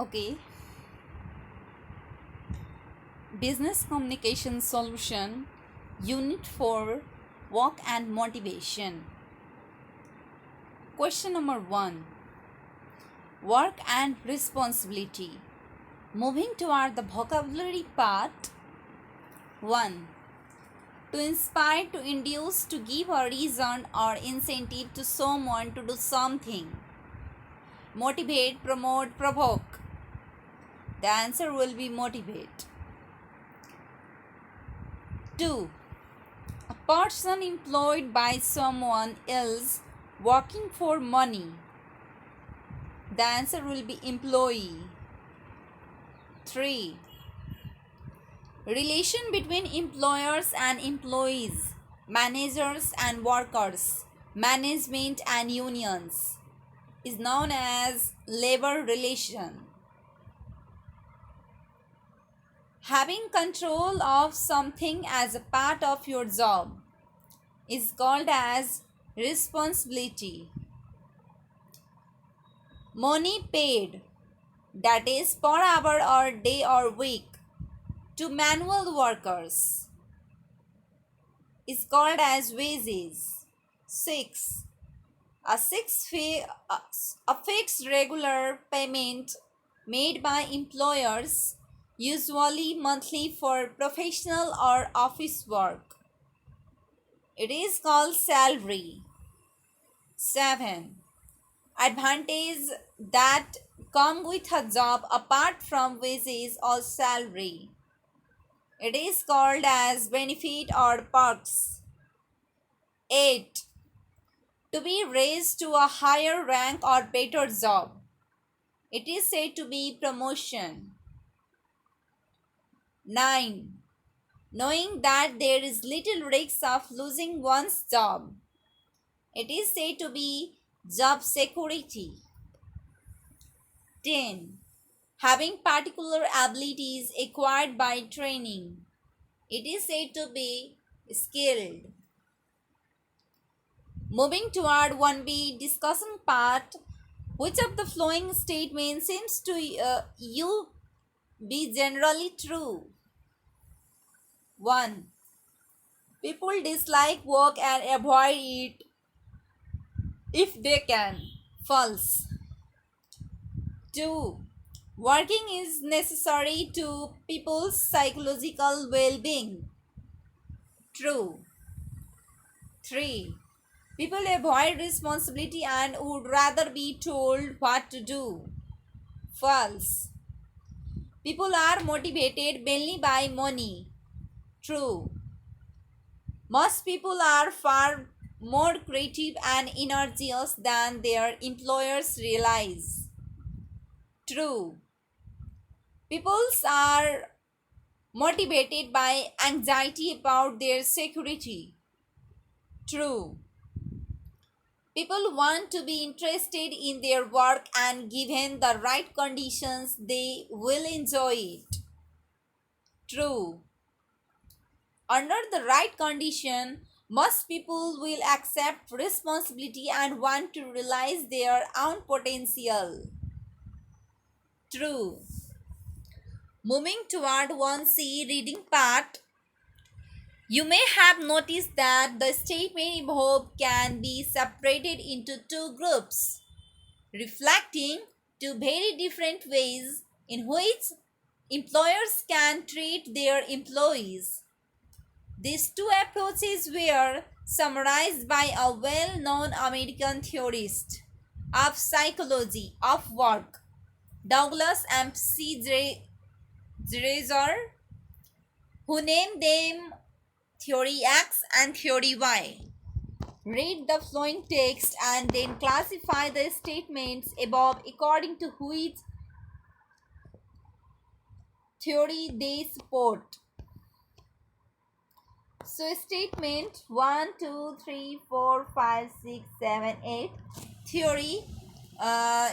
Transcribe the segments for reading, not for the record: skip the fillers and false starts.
Okay, Business Communication Solution, Unit 4, Work and Motivation. Question number 1, Work and Responsibility. Moving toward the vocabulary part. 1. To inspire, to induce, to give a reason or incentive to someone to do something. Motivate, promote, provoke. The answer will be motivate. 2. A person employed by someone else working for money. The answer will be employee. 3. Relation between employers and employees, managers and workers, management and unions is known as labor relation. Having control of something as a part of your job is called as responsibility. Money paid, that is per hour or day or week, to manual workers is called as wages. 6. A fixed regular payment made by employers, usually monthly for professional or office work. It is called salary. 7. Advantage that come with a job apart from wages or salary. It is called as benefit or perks. 8. To be raised to a higher rank or better job. It is said to be promotion. 9. Knowing that there is little risk of losing one's job. It is said to be job security. 10. Having particular abilities acquired by training. It is said to be skilled. Moving toward 1B discussion part, which of the following statements seems to you be generally true? 1. People dislike work and avoid it if they can. False. 2. Working is necessary to people's psychological well-being. True. 3. People avoid responsibility and would rather be told what to do. False. People are motivated mainly by money. True. Most people are far more creative and energized than their employers realize. True. People are motivated by anxiety about their security. True. People want to be interested in their work and given the right conditions, they will enjoy it. True. Under the right condition, most people will accept responsibility and want to realize their own potential. True. Moving toward 1C reading part, you may have noticed that the statement above can be separated into two groups, reflecting two very different ways in which employers can treat their employees. These two approaches were summarized by a well-known American theorist of psychology of work, Douglas M.C. Dreser, who named them Theory X and Theory Y. Read the flowing text and then classify the statements above according to which theory they support. So statement 1, 2, 3, 4, 5, 6, 7, 8. Theory.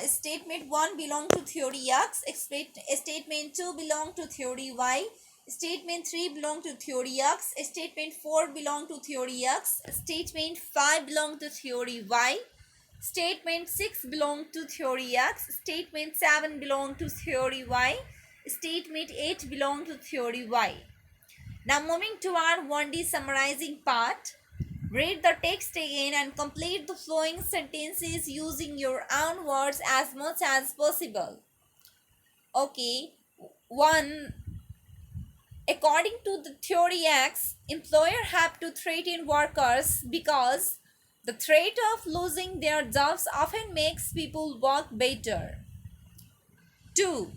Statement 1 belong to theory X. Statement 2 belong to theory Y. Statement 3 belong to theory X. Statement 4 belong to theory X. Statement 5 belong to theory Y. Statement 6 belong to theory X. Statement 7 belong to theory Y. Statement 8 belong to theory Y. Now moving to our 1D summarizing part. Read the text again and complete the flowing sentences using your own words as much as possible. Okay. 1. According to the theory X, employer have to threaten workers because the threat of losing their jobs often makes people work better. 2.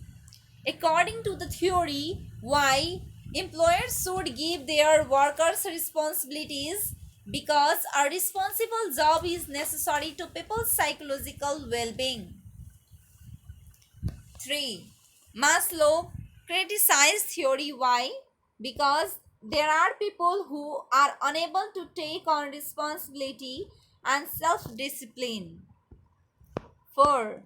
According to the theory Y, employers should give their workers responsibilities because a responsible job is necessary to people's psychological well-being. 3. Maslow criticized theory Y because there are people who are unable to take on responsibility and self-discipline. 4.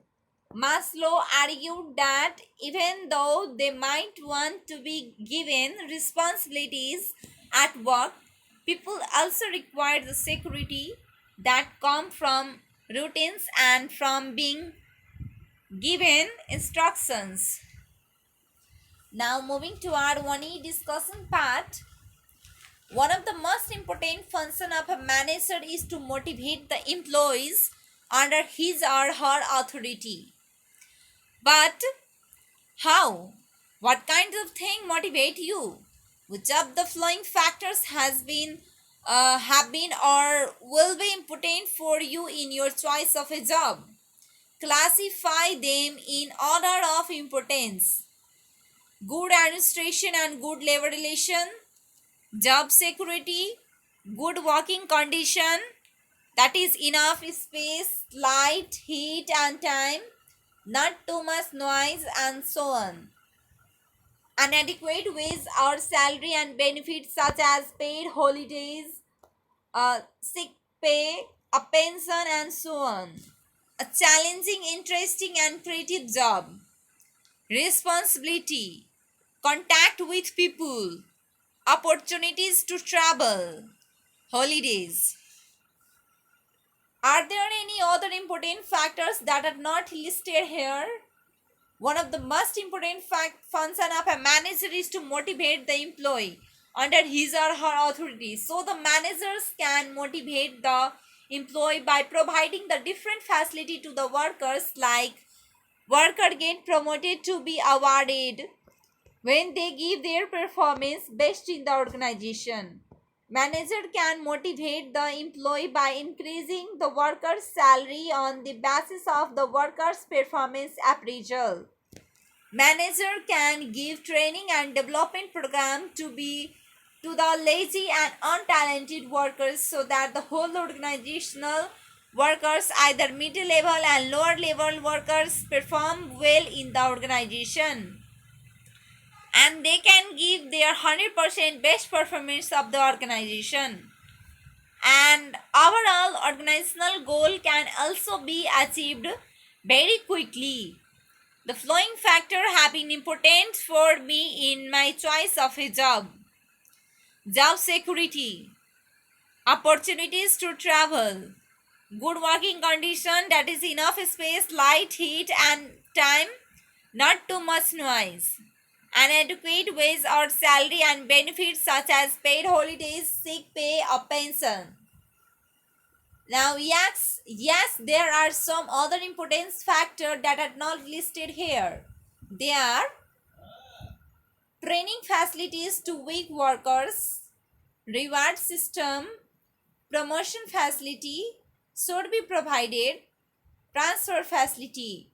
Maslow argued that even though they might want to be given responsibilities at work, people also require the security that come from routines and from being given instructions. Now moving to our 1E discussion part. One of the most important functions of a manager is to motivate the employees under his or her authority. But how? What kinds of things motivate you? Which of the following factors have been or will be important for you in your choice of a job? Classify them in order of importance. Good administration and good labor relation, job security, good working condition, that is enough space, light, heat and time, not too much noise and so on. An adequate wage or salary and benefits such as paid holidays, sick pay, a pension and so on. A challenging, interesting and creative job. Responsibility, contact with people, opportunities to travel, holidays. Are there any other important factors that are not listed here? One of the most important function of a manager is to motivate the employee under his or her authority. So the managers can motivate the employee by providing the different facility to the workers, like worker get promoted to be awarded when they give their performance best in the organization. Manager can motivate the employee by increasing the worker's salary on the basis of the worker's performance appraisal. Manager can give training and development program to the lazy and untalented workers so that the whole organizational workers, either middle level and lower level workers, perform well in the organization and they can give their 100% best performance of the organization. And overall organizational goal can also be achieved very quickly. The following factors have been important for me in my choice of a job. Job security, opportunities to travel, good working condition, that is enough space, light, heat and time, not too much noise. An adequate wage or salary and benefits such as paid holidays, sick pay or pension. Now yes, there are some other important factors that are not listed here. They are training facilities to weak workers, reward system, promotion facility should be provided, transfer facility.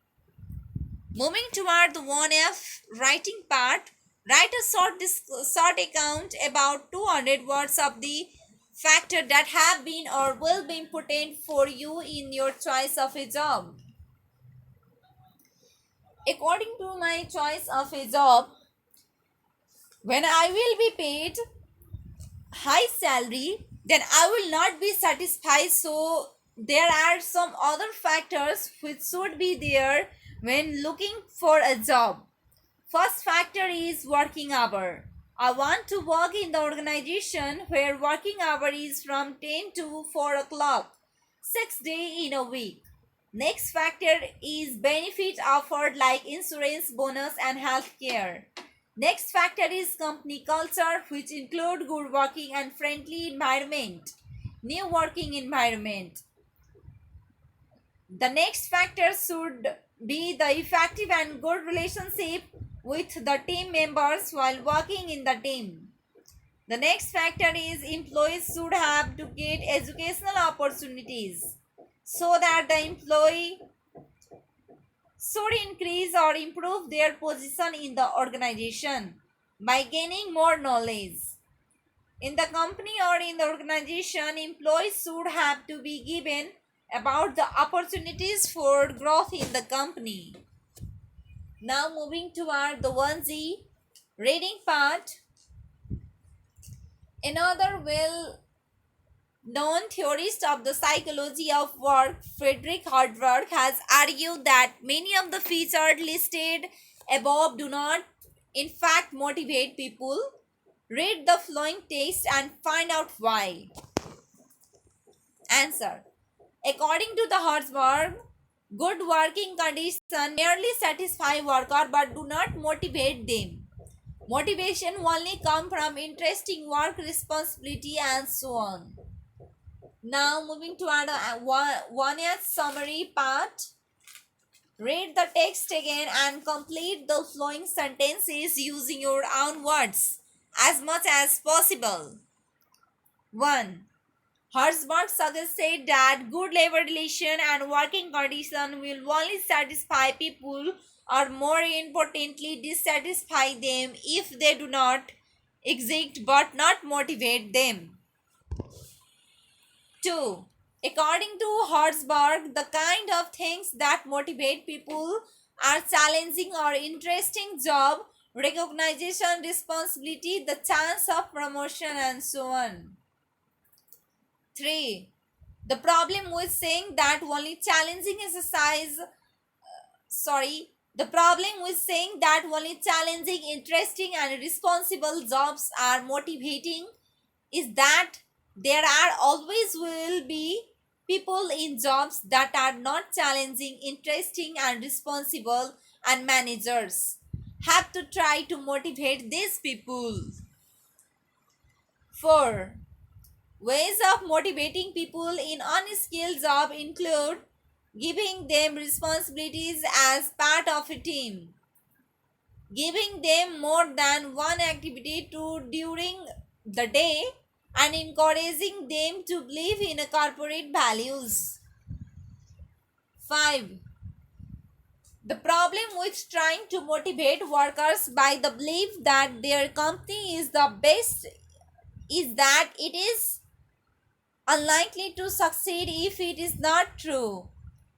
Moving toward the 1F writing part, write a short account about 200 words of the factors that have been or will be important for you in your choice of a job. According to my choice of a job, when I will be paid high salary, then I will not be satisfied. So there are some other factors which should be there when looking for a job. First factor is working hour. I want to work in the organization where working hour is from 10 to 4 o'clock, 6 days in a week. Next factor is benefit offered like insurance, bonus and health care. Next factor is company culture, which include good working and friendly environment. New working environment. The next factor should be the effective and good relationship with the team members while working in the team. The next factor is employees should have to get educational opportunities so that the employee should increase or improve their position in the organization by gaining more knowledge. In the company or in the organization, employees should have to be given about the opportunities for growth in the company. Now moving toward the 1G reading part. Another well known theorist of the psychology of work, Friedrich Hartberg, has argued that many of the features listed above do not in fact motivate people. Read the following text and find out why. Answer. According to the Hartberg, good working conditions merely satisfy workers but do not motivate them. Motivation only comes from interesting work, responsibility and so on. Now moving to our 1H summary part. Read the text again and complete the flowing sentences using your own words as much as possible. 1. Hertzberg suggested that good labor relation and working condition will only satisfy people or more importantly dissatisfy them if they do not exist but not motivate them. 2. According to Hertzberg, the kind of things that motivate people are challenging or interesting job, recognition, responsibility, the chance of promotion and so on. 3. The problem with saying that only challenging exercise, the problem with saying that only challenging, interesting and responsible jobs are motivating is that there are always will be people in jobs that are not challenging, interesting and responsible, and managers have to try to motivate these people. 4. Ways of motivating people in unskilled job include giving them responsibilities as part of a team, giving them more than one activity to during the day, and encouraging them to believe in corporate values. 5. The problem with trying to motivate workers by the belief that their company is the best is that it is unlikely to succeed if it is not true,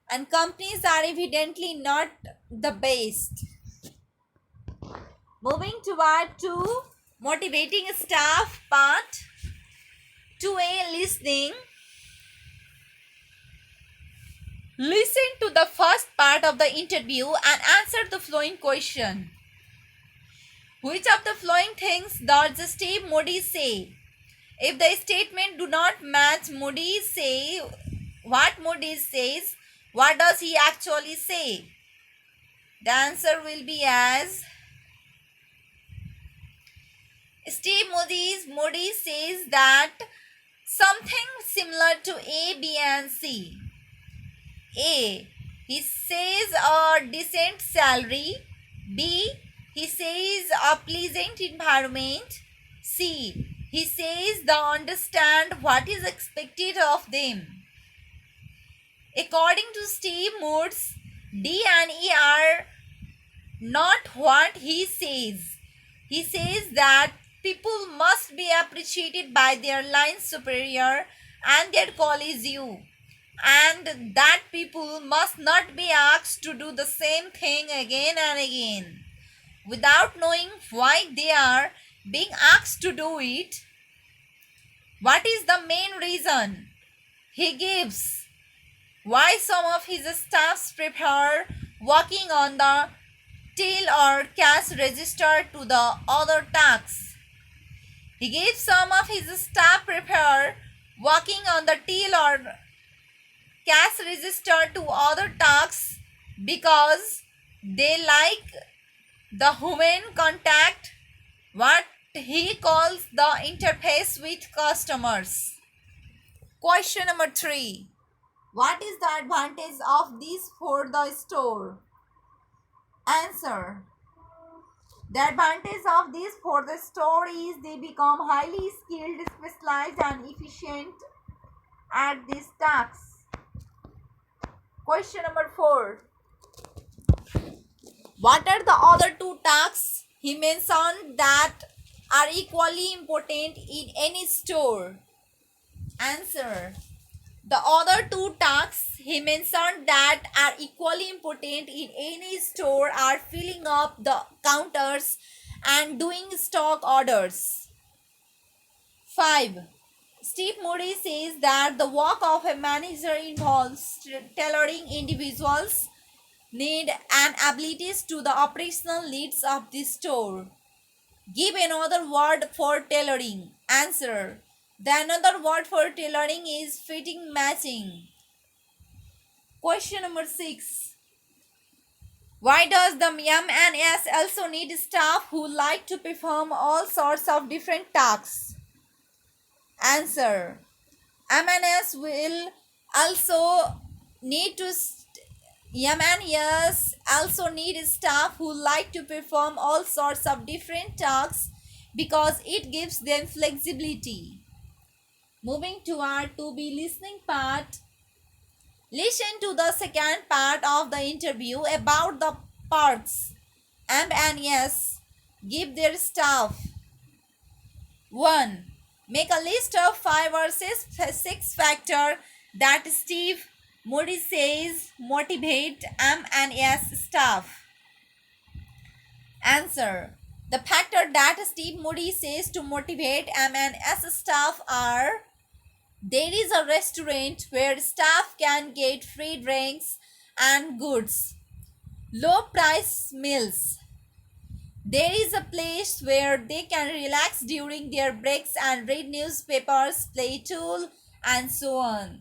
and companies are evidently not the best. Moving toward 2, motivating staff part. 2A, listening. Listen to the first part of the interview and answer the following question. Which of the following things does Steve Moody say? If the statement do not match what Moody says, what does he actually say? The answer will be as Moody says that something similar to A, B and C. A. He says a decent salary. B. He says a pleasant environment. C. He says they understand what is expected of them. According to Steve Moods, D and E are not what he says. He says that people must be appreciated by their line superior and their colleagues you, and that people must not be asked to do the same thing again and again without knowing why they are being asked to do it. What is the main reason? He gives why some of his staffs prefer working on the till or cash register to the other tasks. He gives some of his staff prefer working on the till or cats register to other tasks because they like the human contact, what he calls the interface with customers. Question number 3. What is the advantage of this for the store? Answer. The advantage of this for the store is they become highly skilled, specialized and efficient at these tasks. Question number 4. What are the other two tasks he mentioned that are equally important in any store? Answer. The other two tasks he mentioned that are equally important in any store are filling up the counters and doing stock orders. 5. Steve Moody says that the work of a manager involves tailoring individuals' need and abilities to the operational needs of the store. Give another word for tailoring. Answer. The another word for tailoring is fitting matching. Question number 6. Why does the M&S also need staff who like to perform all sorts of different tasks? Answer. M&S will also need to M&S also need staff who like to perform all sorts of different tasks because it gives them flexibility. Moving to our to be listening part. Listen to the second part of the interview about the parts M&S give their staff. 1. Make a list of 5 or 6 factors that Steve Moody says motivate M&S staff. Answer. The factors that Steve Moody says to motivate M&S staff are: there is a restaurant where staff can get free drinks and goods, low price meals. There is a place where they can relax during their breaks and read newspapers, play tool, and so on.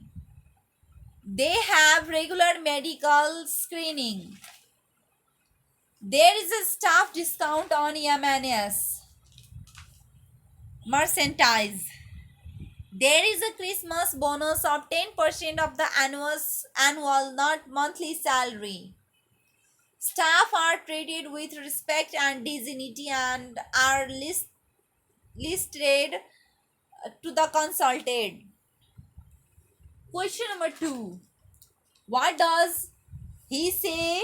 They have regular medical screening. There is a staff discount on M&S merchandise. There is a Christmas bonus of 10% of the annual, not monthly salary. Staff are treated with respect and dignity and are listed to the consulted. Question number 2. What does he say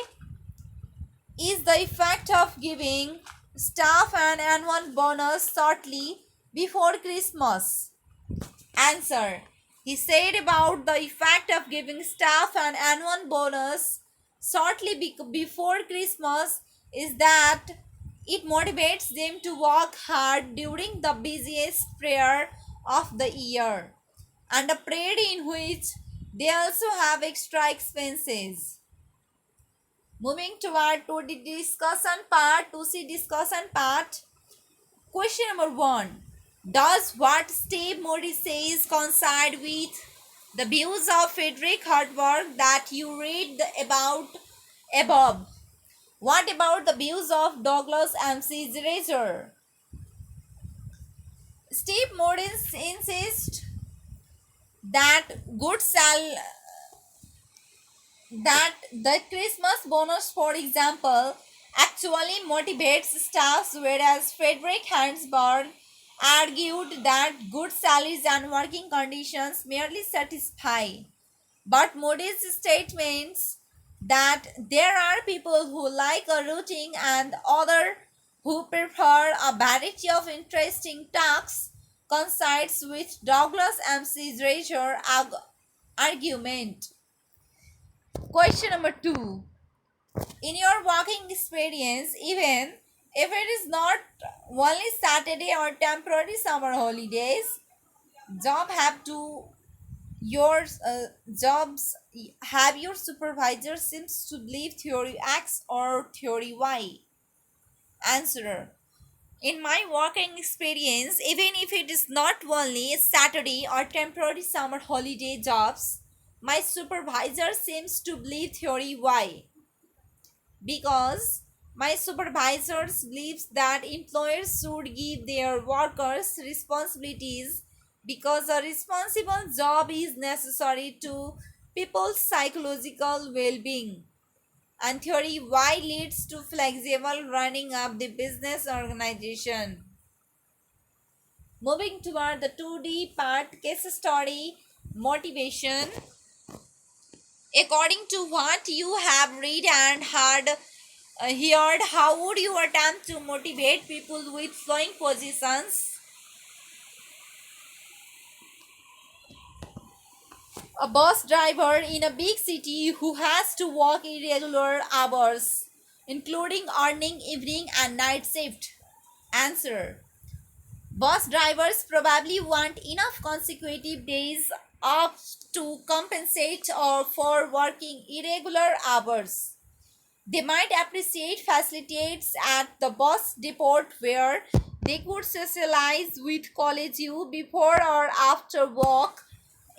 is the effect of giving staff an annual bonus shortly before Christmas? Answer. He said about the effect of giving staff an annual bonus shortly before Christmas is that it motivates them to work hard during the busiest period of the year and a period in which they also have extra expenses. Moving toward to the discussion part, to see discussion part. Question number 1. Does what Steve Moody says coincide with the views of Frederick Hartberg that you read about above? What about the views of Douglas McGregor? Steve Moody insists that that the Christmas bonus, for example, actually motivates staffs, whereas Frederick Hansberg argued that good salaries and working conditions merely satisfy. But Moody's statements that there are people who like a routine and other who prefer a variety of interesting tasks coincides with Douglas McGregor argument. Question number 2. In your working experience, even if it is not only Saturday or temporary summer holidays, job have to your jobs have your supervisor seems to believe theory X or theory Y? Answer. In my working experience, even if it is not only Saturday or temporary summer holiday jobs, My supervisor seems to believe theory. Why? Because my supervisors believes that employers should give their workers responsibilities because a responsible job is necessary to people's psychological well-being. And theory why leads to flexible running of the business organization. Moving toward the 2D part, case study motivation. According to what you have read and heard, how would you attempt to motivate people with flowing positions? A bus driver in a big city who has to work irregular hours, including earning evening and night shift. Answer. Bus drivers probably want enough consecutive days off to compensate or for working irregular hours. They might appreciate facilities at the bus depot where they could socialize with colleagues before or after work.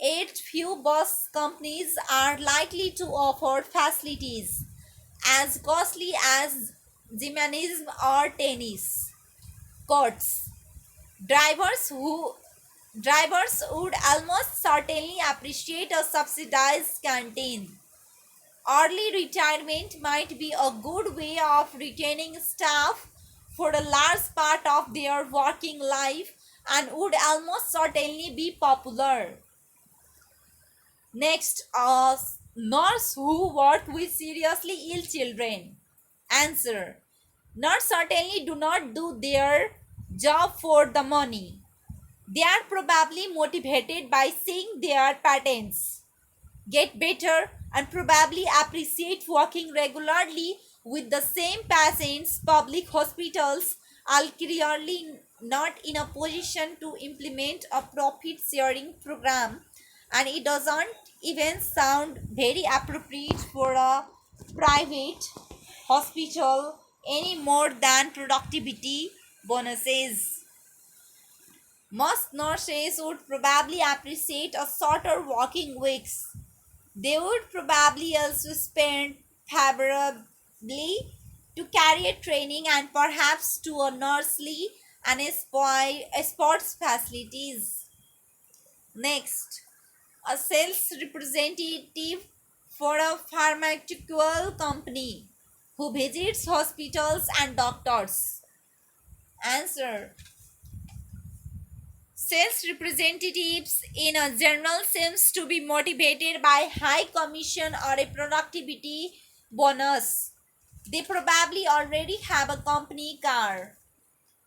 Yet few bus companies are likely to offer facilities as costly as gymnasium or tennis courts. Drivers who Drivers would almost certainly appreciate a subsidized canteen. Early retirement might be a good way of retaining staff for a large part of their working life and would almost certainly be popular. Next, a nurse who work with seriously ill children. Answer. Nurse certainly do not do their job for the money. They are probably motivated by seeing their patents get better, and probably appreciate working regularly with the same patients. Public hospitals are clearly not in a position to implement a profit sharing program, and it doesn't even sound very appropriate for a private hospital any more than productivity bonuses. Most nurses would probably appreciate a shorter working weeks. They would probably also spend favorably to career training and perhaps to a nursery and sports facilities. Next, a sales representative for a pharmaceutical company who visits hospitals and doctors. Answer. Sales representatives in a general seems to be motivated by high commission or a productivity bonus. They probably already have a company car.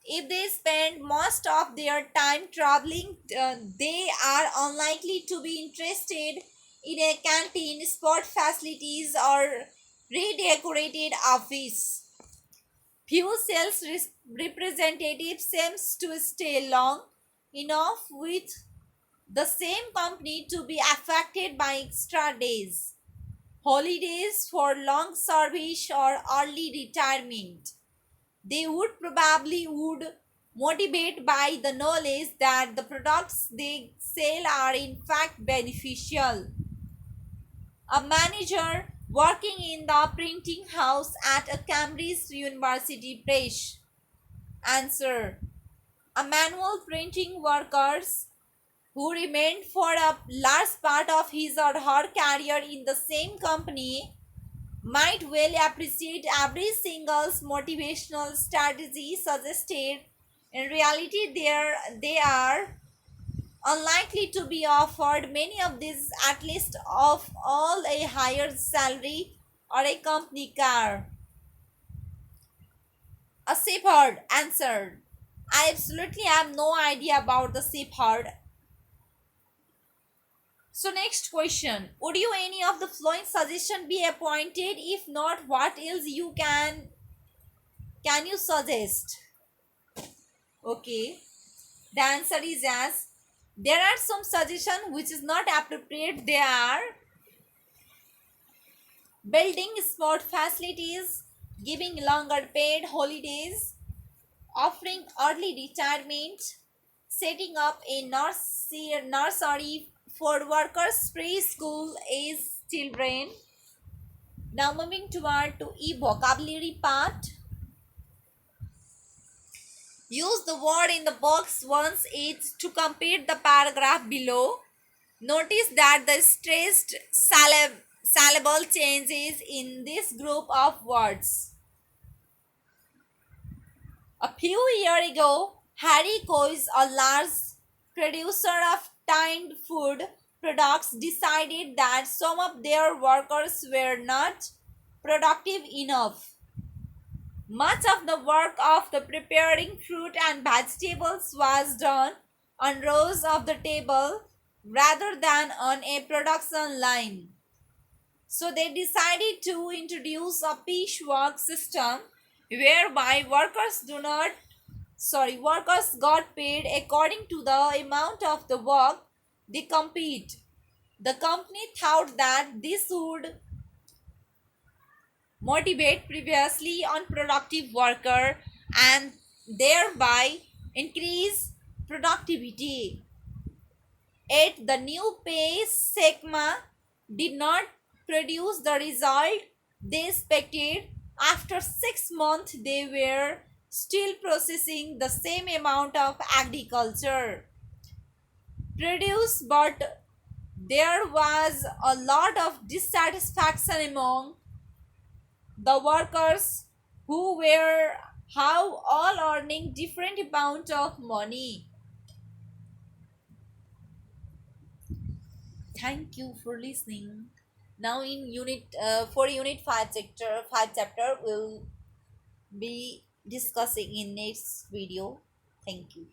If they spend most of their time traveling, they are unlikely to be interested in a canteen, sport facilities, or redecorated office. Few sales representatives seems to stay long enough with the same company to be affected by extra days, holidays for long service or early retirement. They would motivate by the knowledge that the products they sell are in fact beneficial. A manager working in the printing house at a Cambridge University Press. Answer. A manual printing workers who remained for a large part of his or her career in the same company might well appreciate every single motivational strategy suggested. In reality, they are unlikely to be offered many of these, at least of all a higher salary or a company car. A shepherd answered. I absolutely have no idea about the shepherd. So next question. Would you any of the following suggestion be appointed? If not, what else can you suggest? Okay. The answer is as there are some suggestion which is not appropriate. They are building sport facilities, giving longer paid holidays, offering early retirement, setting up a nursery for workers preschool age children. Now moving toward to e vocabulary part. Use the word in the box once each to complete the paragraph below. Notice that the stressed syllable changes in this group of words. A few years ago, Harry Coyce, a large producer of tinned food products, decided that some of their workers were not productive enough. Much of the work of the preparing fruit and vegetables was done on rows of the table rather than on a production line. So they decided to introduce a piecework system whereby workers got paid according to the amount of the work they complete. The company thought that this would motivate previously unproductive worker and thereby increase productivity. Yet the new pay schema did not produce the result they expected. After 6 months, they were still processing the same amount of agriculture produce, but there was a lot of dissatisfaction among the workers who were how all earning different amount of money. Thank you for listening. Now in unit 5 chapter we'll be discussing in next video. Thank you.